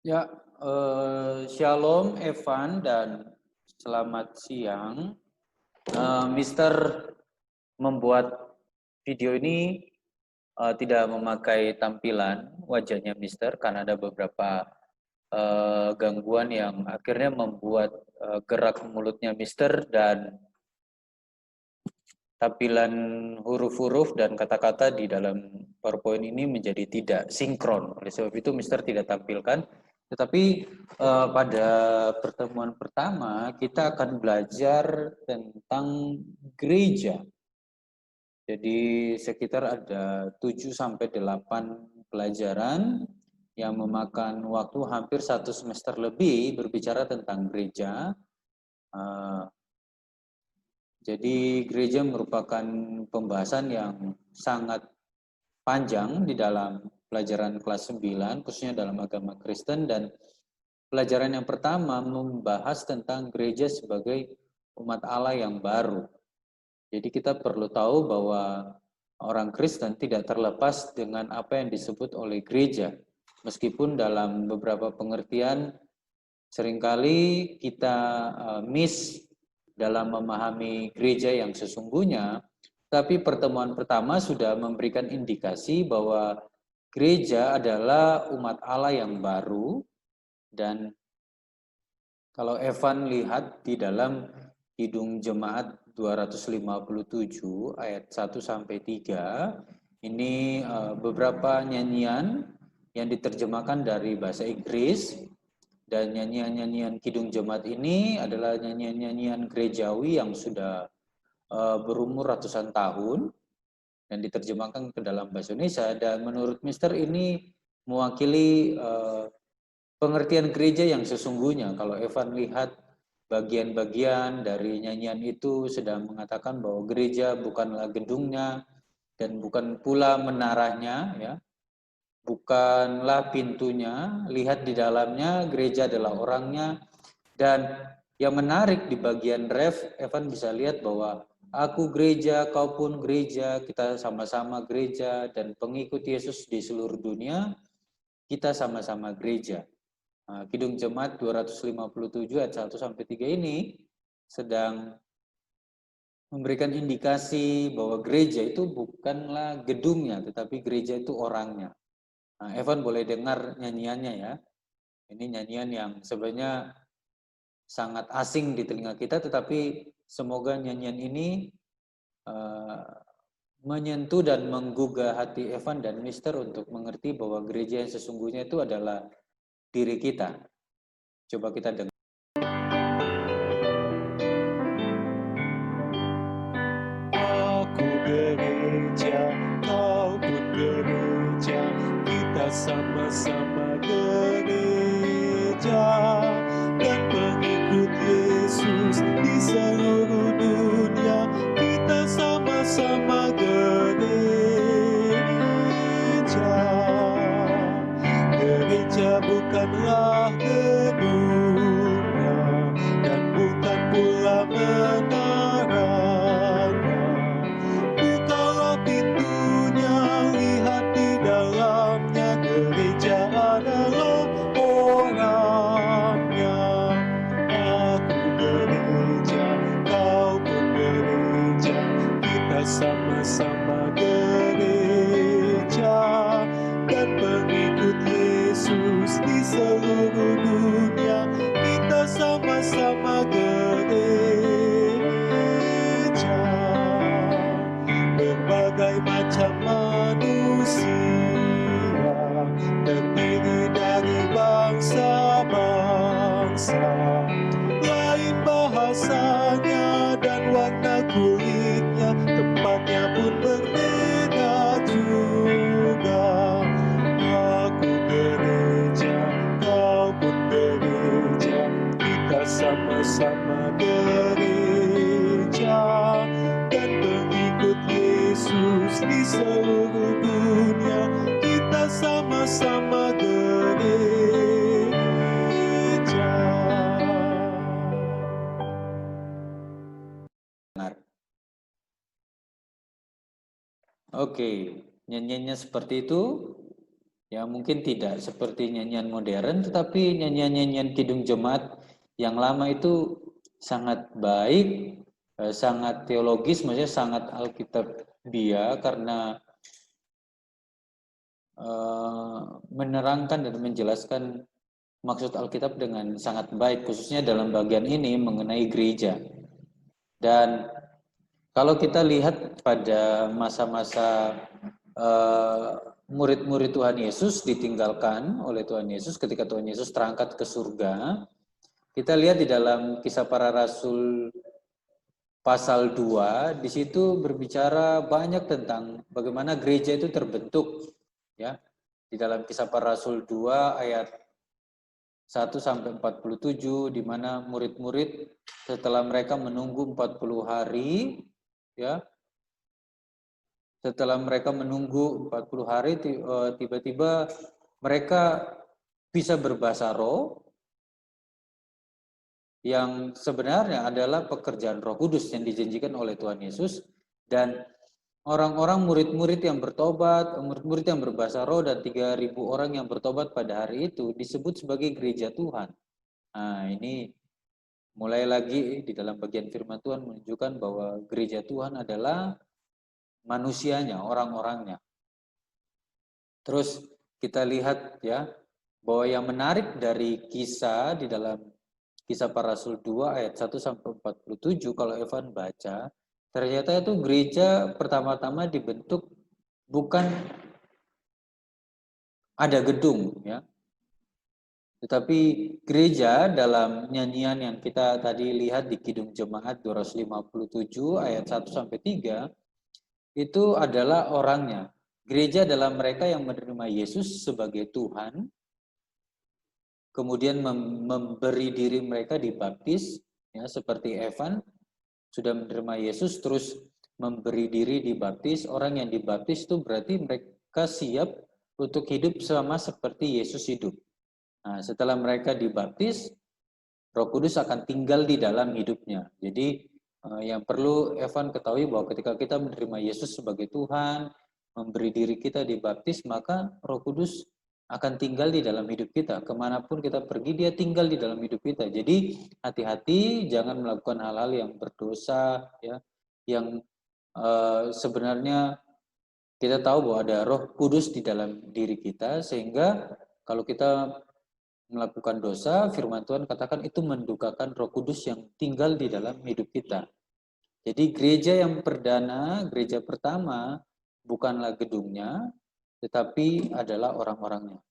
Ya, Shalom Evan dan selamat siang. Mister membuat video ini tidak memakai tampilan wajahnya Mister karena ada beberapa gangguan yang akhirnya membuat gerak mulutnya Mister dan tampilan huruf-huruf dan kata-kata di dalam PowerPoint ini menjadi tidak sinkron. Oleh sebab itu Mister tidak tampilkan. Tetapi pada pertemuan pertama kita akan belajar tentang gereja. Jadi sekitar ada 7 sampai 8 pelajaran yang memakan waktu hampir 1 semester lebih berbicara tentang gereja. Jadi gereja merupakan pembahasan yang sangat panjang di dalam pelajaran kelas 9, khususnya dalam agama Kristen, dan pelajaran yang pertama membahas tentang gereja sebagai umat Allah yang baru. Jadi kita perlu tahu bahwa orang Kristen tidak terlepas dengan apa yang disebut oleh gereja. Meskipun dalam beberapa pengertian seringkali kita miss dalam memahami gereja yang sesungguhnya, tapi pertemuan pertama sudah memberikan indikasi bahwa gereja adalah umat Allah yang baru. Dan kalau Evan lihat di dalam Kidung Jemaat 257 ayat 1 sampai 3, ini beberapa nyanyian yang diterjemahkan dari bahasa Inggris. Dan nyanyian-nyanyian Kidung Jemaat ini adalah nyanyian-nyanyian gerejawi yang sudah berumur ratusan tahun dan diterjemahkan ke dalam bahasa Indonesia. Dan menurut Mister ini mewakili pengertian gereja yang sesungguhnya. Kalau Evan lihat bagian-bagian dari nyanyian itu sedang mengatakan bahwa gereja bukanlah gedungnya dan bukan pula menaranya, ya. Bukanlah pintunya, lihat di dalamnya, gereja adalah orangnya. Dan yang menarik di bagian ref, Evan bisa lihat bahwa aku gereja, kau pun gereja, kita sama-sama gereja, dan pengikut Yesus di seluruh dunia, kita sama-sama gereja. Kidung Jemaat 257 ayat 1 sampai 3 ini sedang memberikan indikasi bahwa gereja itu bukanlah gedungnya, tetapi gereja itu orangnya. Evan boleh dengar nyanyiannya ya. Ini nyanyian yang sebenarnya sangat asing di telinga kita, tetapi semoga nyanyian ini menyentuh dan menggugah hati Evan dan Mister untuk mengerti bahwa gereja yang sesungguhnya itu adalah diri kita. Coba kita dengar. Aku gereja, kau pun gereja, kita sama-sama gereja, dan pengikut Yesus di seluruh dunia, kita sama-sama gereja. Gereja bukanlah gedungnya, dan bukan pula menaranya. Bukalah pintunya, lihat di dalamnya, gereja adalah orangnya. Aku gereja, kau pun gereja, kita sama-sama gereja, dan pengikut Yesus di seluruh dunia, kita sama-sama gereja. Berbagai macam manusia terdiri dari bangsa-bangsa, lain bahasanya dan warna kulitnya, tempatnya pun berbeda juga. Aku gereja, kau pun gereja, kita sama-sama gereja, dan pengikut Yesus di seluruh dunia, kita sama-sama gereja. Oke, nyanyiannya seperti itu. Ya, mungkin tidak seperti nyanyian modern, tetapi nyanyian-nyanyian kidung jemaat yang lama itu sangat baik, sangat teologis, maksudnya sangat alkitabiah karena menerangkan dan menjelaskan maksud Alkitab dengan sangat baik, khususnya dalam bagian ini mengenai gereja. Dan kalau kita lihat pada masa-masa murid-murid Tuhan Yesus ditinggalkan oleh Tuhan Yesus ketika Tuhan Yesus terangkat ke surga, kita lihat di dalam Kisah Para Rasul pasal 2, di situ berbicara banyak tentang bagaimana gereja itu terbentuk, ya. Di dalam Kisah Para Rasul 2 ayat 1 sampai 47, di mana murid-murid setelah mereka menunggu 40 hari, ya, setelah mereka menunggu 40 hari, tiba-tiba mereka bisa berbahasa roh, yang sebenarnya adalah pekerjaan Roh Kudus yang dijanjikan oleh Tuhan Yesus. Dan orang-orang murid-murid yang bertobat, murid-murid yang berbahasa roh, dan 3.000 orang yang bertobat pada hari itu disebut sebagai gereja Tuhan. Nah, ini mulai lagi di dalam bagian firman Tuhan menunjukkan bahwa gereja Tuhan adalah manusianya, orang-orangnya. Terus kita lihat ya, bahwa yang menarik dari kisah di dalam Kisah Para Rasul 2 ayat 1 sampai 47, kalau Evan baca, ternyata itu gereja pertama-tama dibentuk bukan ada gedung, ya, tetapi gereja dalam nyanyian yang kita tadi lihat di Kidung Jemaat 257 ayat 1 sampai 3, itu adalah orangnya. Gereja adalah mereka yang menerima Yesus sebagai Tuhan, kemudian memberi diri mereka dibaptis, ya, seperti Evan sudah menerima Yesus terus memberi diri dibaptis. Orang yang dibaptis itu berarti mereka siap untuk hidup sama seperti Yesus hidup. Nah, setelah mereka dibaptis, Roh Kudus akan tinggal di dalam hidupnya. Jadi yang perlu Evan ketahui bahwa ketika kita menerima Yesus sebagai Tuhan, memberi diri kita dibaptis, maka Roh Kudus akan tinggal di dalam hidup kita. Kemanapun kita pergi, dia tinggal di dalam hidup kita. Jadi hati-hati, jangan melakukan hal-hal yang berdosa, ya, yang sebenarnya kita tahu bahwa ada Roh Kudus di dalam diri kita, sehingga kalau kita melakukan dosa, firman Tuhan katakan itu mendukakan Roh Kudus yang tinggal di dalam hidup kita. Jadi gereja yang perdana, gereja pertama, bukanlah gedungnya, tetapi adalah orang-orangnya.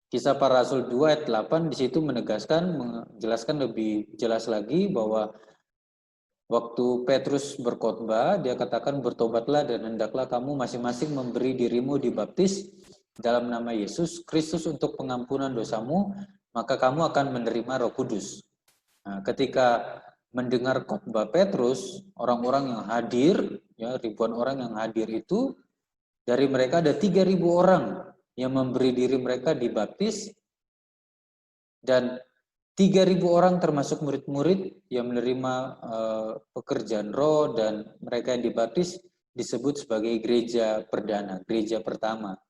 Kisah Para Rasul 2 ayat 8 di situ menjelaskan lebih jelas lagi bahwa waktu Petrus berkhotbah, dia katakan bertobatlah dan hendaklah kamu masing-masing memberi dirimu dibaptis dalam nama Yesus Kristus untuk pengampunan dosamu, maka kamu akan menerima Roh Kudus. Nah, ketika mendengar khotbah Petrus, orang-orang yang hadir, ya, ribuan orang yang hadir itu, dari mereka ada 3.000 orang yang memberi diri mereka dibaptis, dan 3.000 orang termasuk murid-murid yang menerima pekerjaan roh, dan mereka yang dibaptis disebut sebagai gereja perdana, gereja pertama.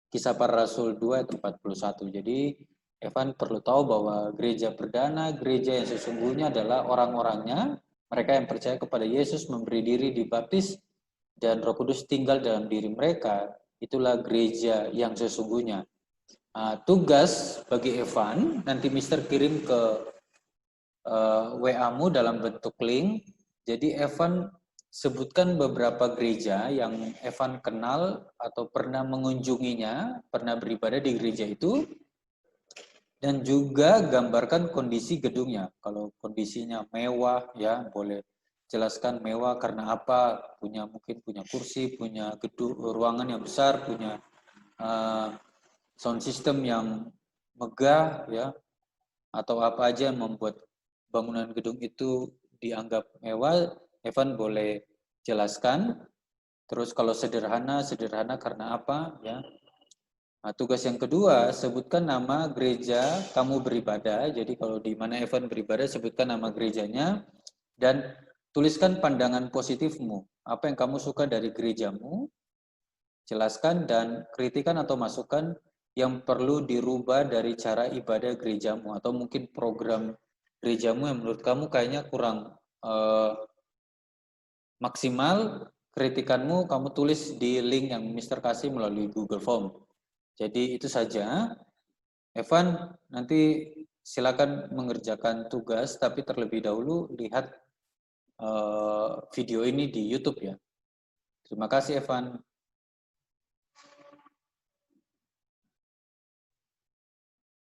Kisah Para Rasul 2 ayat 41. Jadi Evan perlu tahu bahwa gereja perdana, gereja yang sesungguhnya adalah orang-orangnya, mereka yang percaya kepada Yesus, memberi diri dibaptis, dan Roh Kudus tinggal dalam diri mereka. Itulah gereja yang sesungguhnya. Tugas bagi Evan, nanti Mister kirim ke WA-mu dalam bentuk link. Jadi Evan sebutkan beberapa gereja yang Evan kenal atau pernah mengunjunginya, pernah beribadah di gereja itu, dan juga gambarkan kondisi gedungnya. Kalau kondisinya mewah, ya boleh jelaskan mewah karena apa, mungkin punya kursi, punya gedung, ruangan yang besar, punya sound system yang megah, ya, atau apa aja yang membuat bangunan gedung itu dianggap mewah. Evan boleh jelaskan. Terus kalau sederhana karena apa, ya. Nah, tugas yang kedua, sebutkan nama gereja kamu beribadah. Jadi kalau di mana Evan beribadah, sebutkan nama gerejanya dan tuliskan pandangan positifmu. Apa yang kamu suka dari gerejamu? jelaskan dan kritikan atau masukan yang perlu dirubah dari cara ibadah gerejamu atau mungkin program gerejamu yang menurut kamu kayaknya kurang maksimal. Kritikanmu kamu tulis di link yang Mister kasih melalui Google Form. Jadi itu saja. Evan, nanti silakan mengerjakan tugas, tapi terlebih dahulu lihat video ini di YouTube ya. Terima kasih Evan.